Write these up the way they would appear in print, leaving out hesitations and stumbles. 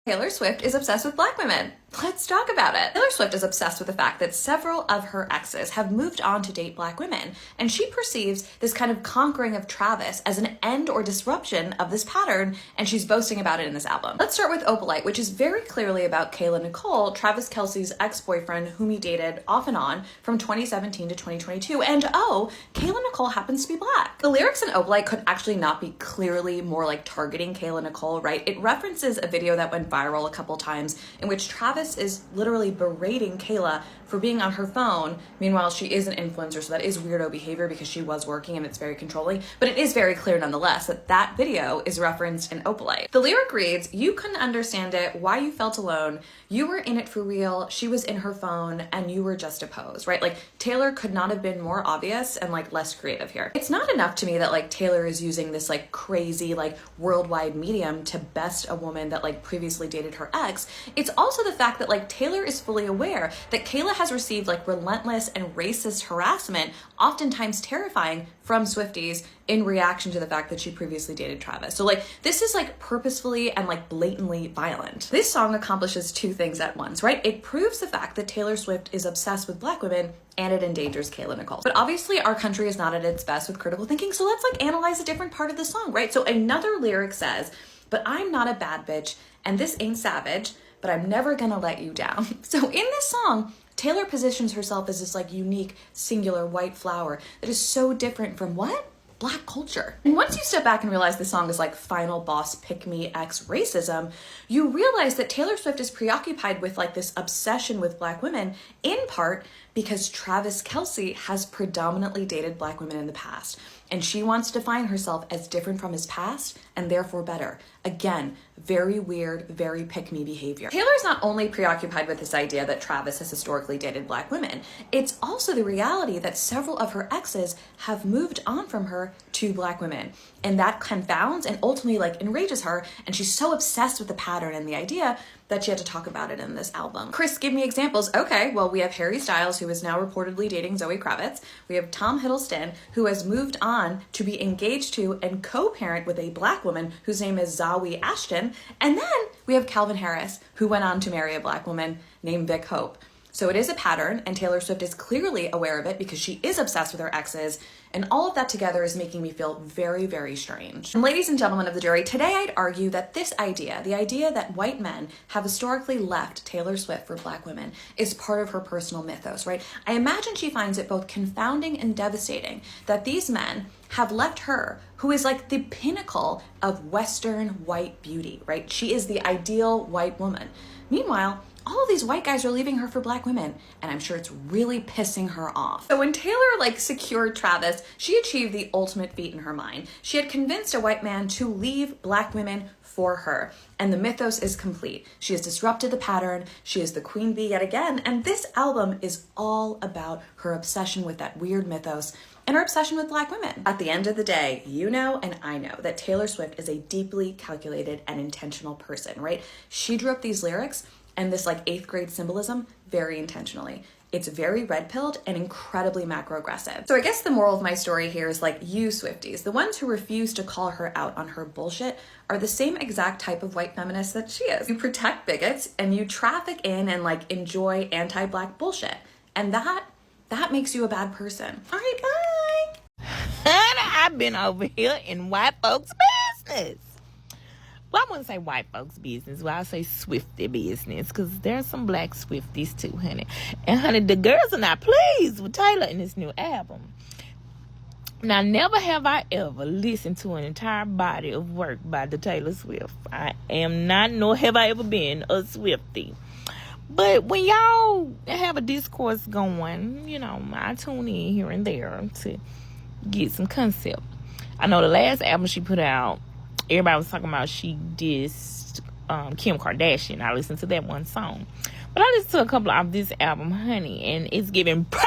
Taylor Swift is obsessed with black women. Let's talk about it. Taylor Swift is obsessed with the fact that several of her exes have moved on to date black women, and she perceives this kind of conquering of Travis as an end or disruption of this pattern, and she's boasting about it in this album. Let's start with Opalite, which is very clearly about Kayla Nicole, Travis Kelce's ex-boyfriend whom he dated off and on from 2017 to 2022, and oh, Kayla Nicole happens to be black. The lyrics in Opalite could actually not be clearly more like targeting Kayla Nicole, right? It references a video that went viral a couple times in which Travis is literally berating Kayla for being on her phone. Meanwhile, she is an influencer, so that is weirdo behavior because she was working and it's very controlling, but it is very clear nonetheless that that video is referenced in Opalite. The lyric reads, "You couldn't understand it, why you felt alone, you were in it for real, she was in her phone, and you were just a pose," right? Like, Taylor could not have been more obvious and like less creative here. It's not enough to me that like Taylor is using this like crazy like worldwide medium to best a woman that like previously dated her ex. It's also the fact that like Taylor is fully aware that Kayla has received like relentless and racist harassment, oftentimes terrifying, from Swifties in reaction to the fact that she previously dated Travis. So like this is like purposefully and like blatantly violent. This song accomplishes two things at once, right? It proves the fact that Taylor Swift is obsessed with black women, and it endangers Kayla Nicole. But obviously our country is not at its best with critical thinking, so let's like analyze a different part of the song, right? So another lyric says, "But I'm not a bad bitch, and this ain't savage, but I'm never gonna let you down." So in this song, Taylor positions herself as this like unique, singular white flower that is so different from what? Black culture. And once you step back and realize the song is like final boss pick me ex racism, you realize that Taylor Swift is preoccupied with like this obsession with black women, in part because Travis Kelce has predominantly dated black women in the past, and she wants to define herself as different from his past and therefore better. Again, very weird, very pick-me behavior. Taylor's not only preoccupied with this idea that Travis has historically dated black women, it's also the reality that several of her exes have moved on from her to black women, and that confounds and ultimately like enrages her, and she's so obsessed with the pattern and the idea that she had to talk about it in this album. Chris, give me examples. Okay, well, we have Harry Styles, who is now reportedly dating Zoe Kravitz. We have Tom Hiddleston, who has moved on to be engaged to and co-parent with a black woman whose name is Zawe Ashton. And then we have Calvin Harris, who went on to marry a black woman named Vic Hope. So it is a pattern, and Taylor Swift is clearly aware of it because she is obsessed with her exes, and all of that together is making me feel very, very strange. And ladies and gentlemen of the jury, today I'd argue that this idea, the idea that white men have historically left Taylor Swift for black women, is part of her personal mythos, right? I imagine she finds it both confounding and devastating that these men have left her, who is like the pinnacle of Western white beauty, right? She is the ideal white woman. Meanwhile, all of these white guys are leaving her for black women, and I'm sure it's really pissing her off. So when Taylor like secured Travis, she achieved the ultimate feat in her mind. She had convinced a white man to leave black women for her, and the mythos is complete. She has disrupted the pattern, she is the queen bee yet again, and this album is all about her obsession with that weird mythos and her obsession with black women. At the end of the day, you know and I know that Taylor Swift is a deeply calculated and intentional person, right? She drew up these lyrics and this like 8th grade symbolism very intentionally. It's very red-pilled and incredibly macro-aggressive. So I guess the moral of my story here is like, you Swifties, the ones who refuse to call her out on her bullshit, are the same exact type of white feminist that she is. You protect bigots and you traffic in and like enjoy anti-black bullshit. And that makes you a bad person. All right, bye. Honey, I've been over here in white folks' business. Well, I wouldn't say white folks' business. Well, I'll say Swiftie business, because there's some black Swifties too, honey. And, honey, the girls are not pleased with Taylor in this new album. Now, never have I ever listened to an entire body of work by the Taylor Swift. I am not, nor have I ever been, a Swiftie. But when y'all have a discourse going, you know, I tune in here and there to get some concept. I know the last album she put out, everybody was talking about she dissed Kim Kardashian. I listened to that one song. But I listened to a couple of this album, honey, and it's giving press.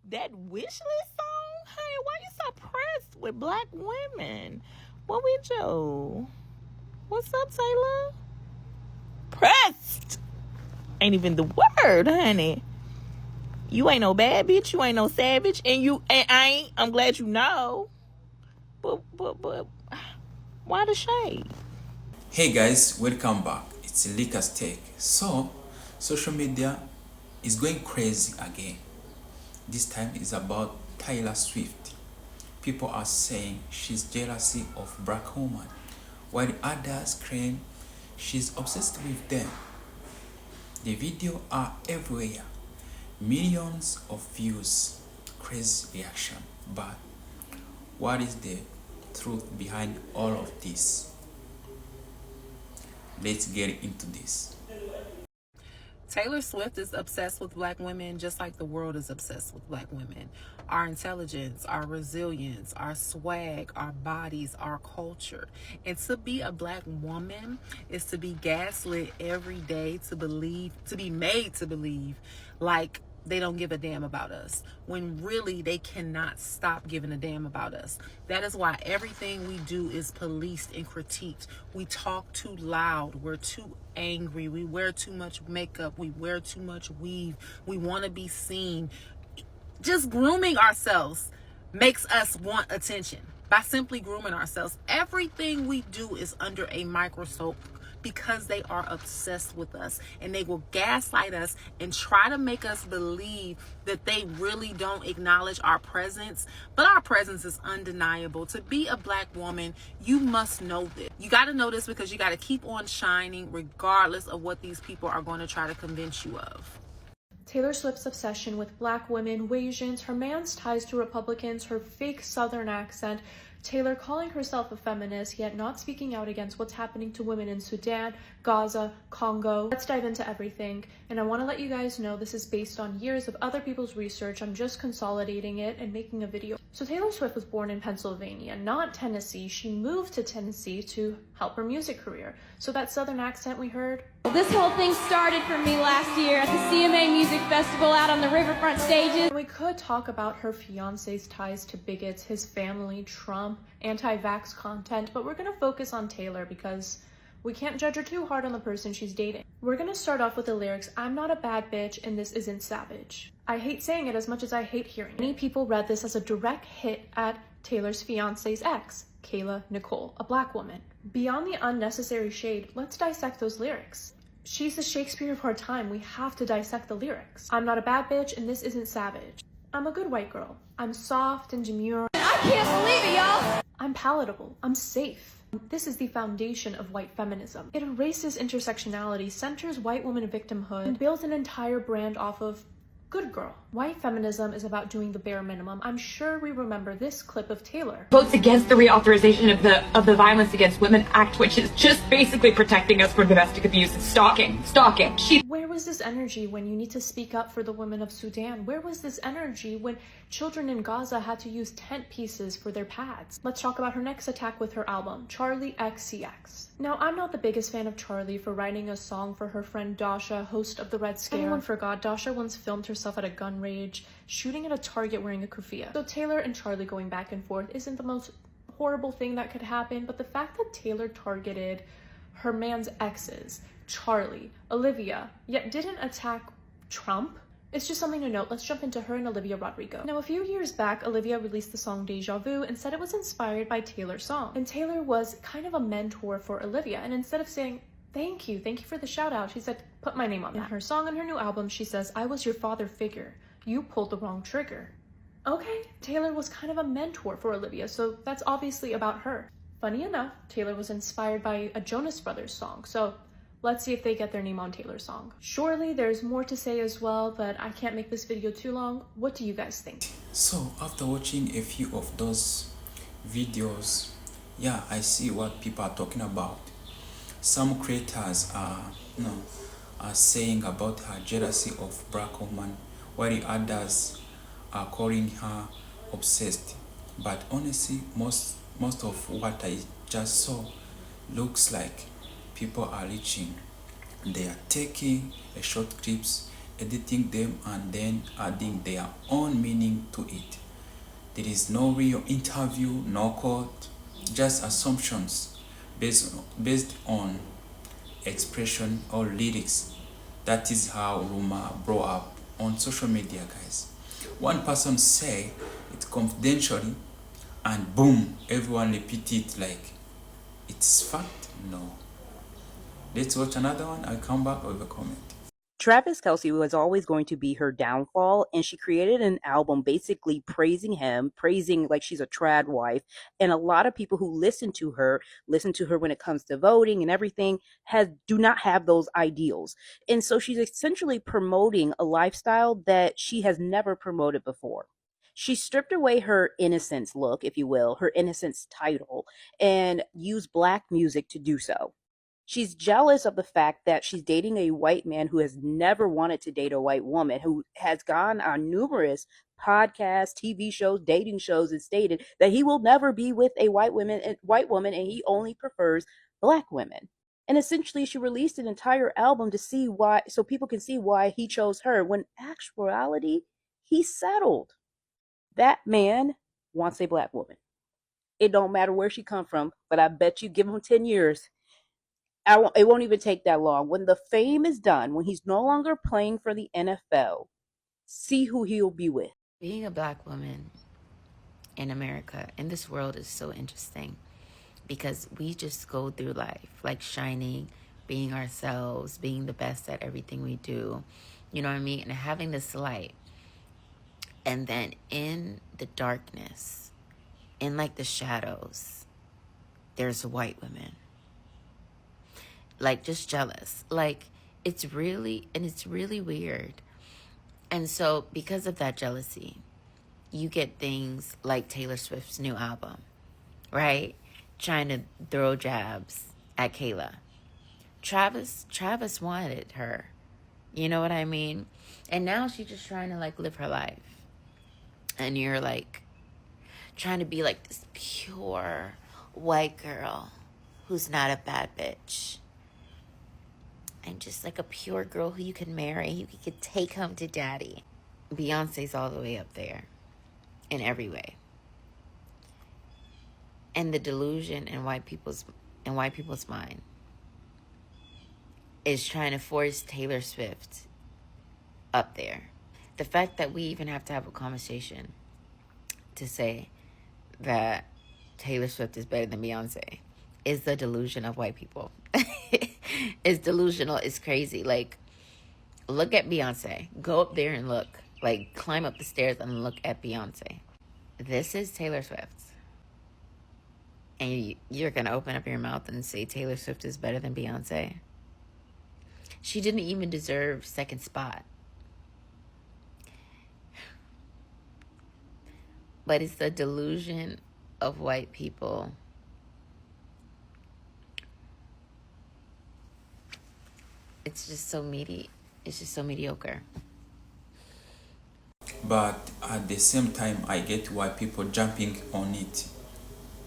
That wish list song, honey, why you so pressed with black women? What we do? What's up, Taylor? Pressed ain't even the word, honey. You ain't no bad bitch, you ain't no savage, and I'm glad you know. But why the shade? Hey guys, welcome back. It's Lika's Take. So, social media is going crazy again. This time is about Taylor Swift. People are saying she's jealousy of black women, while others claim she's obsessed with them. The video are everywhere, millions of views, crazy reaction. But what is the truth behind all of this? Let's get into this. Taylor Swift is obsessed with black women just like the world is obsessed with black women. Our intelligence, our resilience, our swag, our bodies, our culture. And to be a black woman is to be gaslit every day to be made to believe like they don't give a damn about us, when really they cannot stop giving a damn about us. That is why everything we do is policed and critiqued. We talk too loud, we're too angry, we wear too much makeup, we wear too much weave, we want to be seen. Just grooming ourselves makes us want attention. By simply grooming ourselves, everything we do is under a microscope, because they are obsessed with us, and they will gaslight us and try to make us believe that they really don't acknowledge our presence. But our presence is undeniable. To be a black woman, you must know this. You got to know this because you got to keep on shining regardless of what these people are going to try to convince you of. Taylor Swift's obsession with black women, Asians, her man's ties to Republicans, her fake Southern accent, Taylor calling herself a feminist, yet not speaking out against what's happening to women in Sudan, Gaza, Congo. Let's dive into everything. And I want to let you guys know this is based on years of other people's research. I'm just consolidating it and making a video. So Taylor Swift was born in Pennsylvania, not Tennessee. She moved to Tennessee to help her music career. So that Southern accent we heard. This whole thing started for me last year at the CMA Music Festival out on the riverfront stages. We could talk about her fiance's ties to bigots, his family, Trump, anti-vax content, but we're going to focus on Taylor because we can't judge her too hard on the person she's dating. We're going to start off with the lyrics, "I'm not a bad bitch and this isn't savage." I hate saying it as much as I hate hearing it. Many people read this as a direct hit at Taylor's fiance's ex, Kayla Nicole, a black woman. Beyond the unnecessary shade, let's dissect those lyrics. She's the Shakespeare of her time. We have to dissect the lyrics. "I'm not a bad bitch and this isn't savage. I'm a good white girl. I'm soft and demure. I can't believe it, y'all. I'm palatable. I'm safe." This is the foundation of white feminism. It erases intersectionality, centers white woman victimhood, and builds an entire brand off of good girl. White feminism is about doing the bare minimum. I'm sure we remember this clip of Taylor. Votes against the reauthorization of the Violence Against Women Act, which is just basically protecting us from domestic abuse and stalking. Where was this energy when you need to speak up for the women of Sudan? Where was this energy when children in Gaza had to use tent pieces for their pads? Let's talk about her next attack with her album, Charlie XCX. Now, I'm not the biggest fan of Charlie for writing a song for her friend Dasha, host of The Red Scare. Anyone forgot, Dasha once filmed herself at a gun range, shooting at a target wearing a kufiya. So Taylor and Charlie going back and forth isn't the most horrible thing that could happen, but the fact that Taylor targeted her man's exes, Charlie, Olivia, yet didn't attack Trump, it's just something to note. Let's jump into her and Olivia Rodrigo. Now, a few years back, Olivia released the song Deja Vu and said it was inspired by Taylor's song. And Taylor was kind of a mentor for Olivia, and instead of saying, thank you for the shout out, she said, put my name on that. In her song on her new album, she says, "I was your father figure. You pulled the wrong trigger." Okay, Taylor was kind of a mentor for Olivia, so that's obviously about her. Funny enough, Taylor was inspired by a Jonas Brothers song, so let's see if they get their name on Taylor's song. Surely there's more to say as well, but I can't make this video too long. What do you guys think? So after watching a few of those videos, yeah, I see what people are talking about. Some creators are saying about her jealousy of black women, while the others are calling her obsessed. But honestly, most of what I just saw looks like people are reaching. They are taking a short clips, editing them, and then adding their own meaning to it. There is no real interview, no quote, just assumptions based on expression or lyrics. That is how rumor blew up on social media, guys. One person say it confidentially, and boom, everyone repeat it like it's fact. No, Let's watch another one. I'll come back with a comment. Travis Kelce was always going to be her downfall, and she created an album basically praising him, praising like she's a trad wife. And a lot of people who listen to her when it comes to voting and everything, do not have those ideals. And so she's essentially promoting a lifestyle that she has never promoted before. She stripped away her innocence look, if you will, her innocence title, and used black music to do so. She's jealous of the fact that she's dating a white man who has never wanted to date a white woman, who has gone on numerous podcasts, TV shows, dating shows, and stated that he will never be with a white woman, and he only prefers black women. And essentially, she released an entire album to see why, so people can see why he chose her. When actuality, he settled. That man wants a black woman. It don't matter where she come from, but I bet you give him 10 years. It won't even take that long. When the fame is done, when he's no longer playing for the NFL, see who he'll be with. Being a black woman in America, in this world, is so interesting because we just go through life like shining, being ourselves, being the best at everything we do. You know what I mean? And having this light. And then in the darkness, in like the shadows, there's white women. Like just jealous. Like it's really weird. And so because of that jealousy, you get things like Taylor Swift's new album, right? Trying to throw jabs at Kayla. Travis wanted her. You know what I mean? And now she's just trying to like live her life. And you're like trying to be like this pure white girl who's not a bad bitch. And just like a pure girl who you can marry, you could take home to daddy. Beyonce's all the way up there in every way. And the delusion in white people's mind is trying to force Taylor Swift up there. The fact that we even have to have a conversation to say that Taylor Swift is better than Beyonce is the delusion of white people. It's delusional. It's crazy. Like, look at Beyonce. Go up there and look. Like, climb up the stairs and look at Beyonce. This is Taylor Swift. And you're going to open up your mouth and say Taylor Swift is better than Beyonce? She didn't even deserve second spot. But it's the delusion of white people. It's just so mediocre. But at the same time, I get why people jumping on it.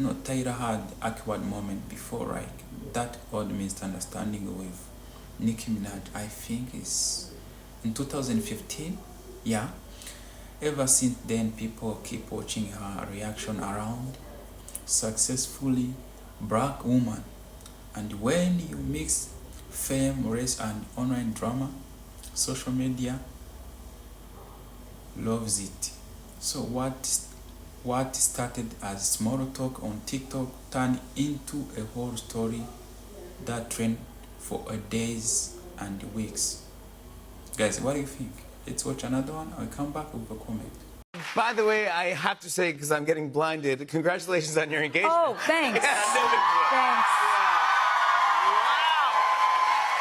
No, Tyra had awkward moment before, right? That odd misunderstanding with Nicki Minaj, I think is in 2015. Yeah. Ever since then, people keep watching her reaction around successfully black woman. And when you mix fame, race, and online drama, social media loves it. So what started as small talk on TikTok turned into a whole story that trend for days and weeks. Guys, what do you think? Let's watch another one. I'll come back with a comment. By the way, I have to say, because I'm getting blinded, congratulations on your engagement. Oh, thanks. Thanks. Wow.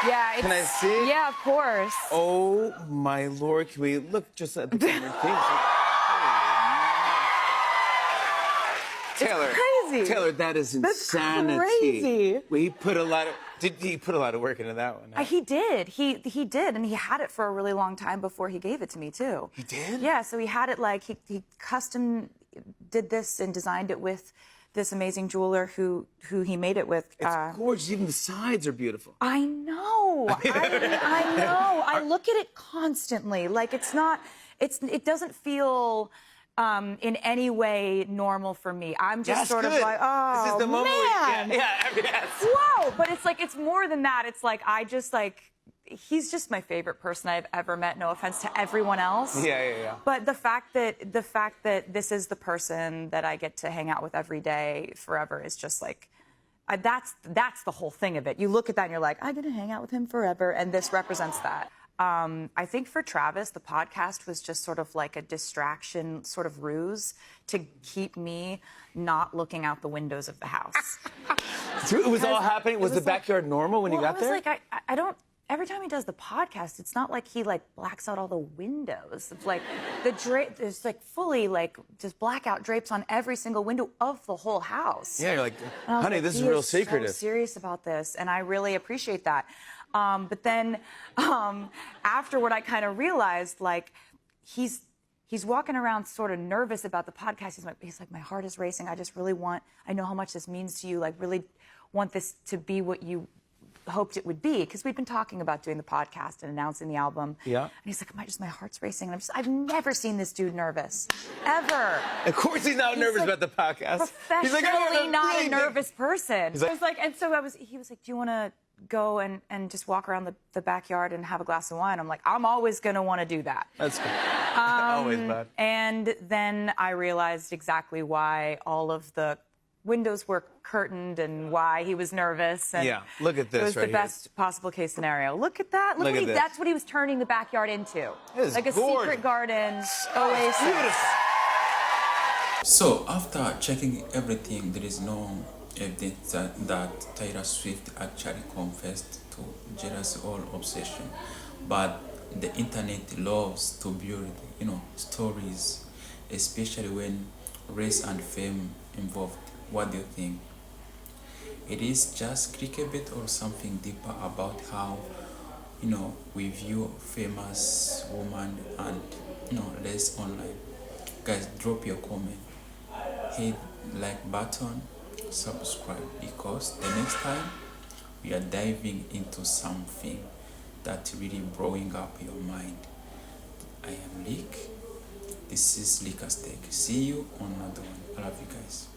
Yeah, it's, Can I see? Yeah, of course. Oh, my Lord. Can we look just at the camera? Taylor, crazy. Taylor, that is insanity. That's crazy. Well, he put a lot of work into that one. Huh? He did. He did, and he had it for a really long time before he gave it to me too. He did? Yeah. So he had it like he custom did this and designed it with this amazing jeweler who he made it with. It's gorgeous. Even the sides are beautiful. I know. I know. I look at it constantly. Like it doesn't feel in any way normal for me. I'm just sort of like, oh, this is the moment man. Yes. Whoa, but it's more than that. It's like, he's just my favorite person I've ever met. No offense to everyone else. Yeah. But the fact that this is the person that I get to hang out with every day forever is just like, That's the whole thing of it. You look at that and you're like, I'm going to hang out with him forever. And this represents that. I think for Travis, the podcast was just sort of like a distraction, sort of ruse to keep me not looking out the windows of the house. So it was all happening? Was the backyard normal when you got there? Like, I don't, every time he does the podcast, it's not like he like blacks out all the windows. It's like the drape, there's like fully like just blackout drapes on every single window of the whole house. Yeah, you're like, honey, this is real secretive. So serious about this, and I really appreciate that. But then afterward, I kind of realized like he's walking around sort of nervous about the podcast. He's like, my heart is racing. I just really I know how much this means to you. Like, really want this to be what you hoped it would be, because we've been talking about doing the podcast and announcing the album. Yeah. And he's like, my heart's racing. And I've never seen this dude nervous, ever. Of course he's not nervous about the podcast. Professionally He's like, oh, not a nervous person. He's like, I was like, and so he was like, do you want to go and just walk around the backyard and have a glass of wine? I'm like, I'm always going to want to do that. That's good. Always bad. And then I realized exactly why all of the windows were curtained and why he was nervous. And yeah, look at this. It was right the best possible case scenario. Look at that. Look at this. That's what he was turning the backyard into. Like a gorgeous. secret garden oasis. Beautiful. So after checking everything, there is no evidence that Taylor Swift actually confessed to jealousy or obsession. But the internet loves to build, stories, especially when race and fame involved. What do you think? It is just clickbait or something deeper about how, we view famous woman and, less online? Guys, drop your comment. Hit like button, subscribe, because the next time we are diving into something that really blowing up your mind. I am Lick. This is Lick Aztec. See you on another one. I love you guys.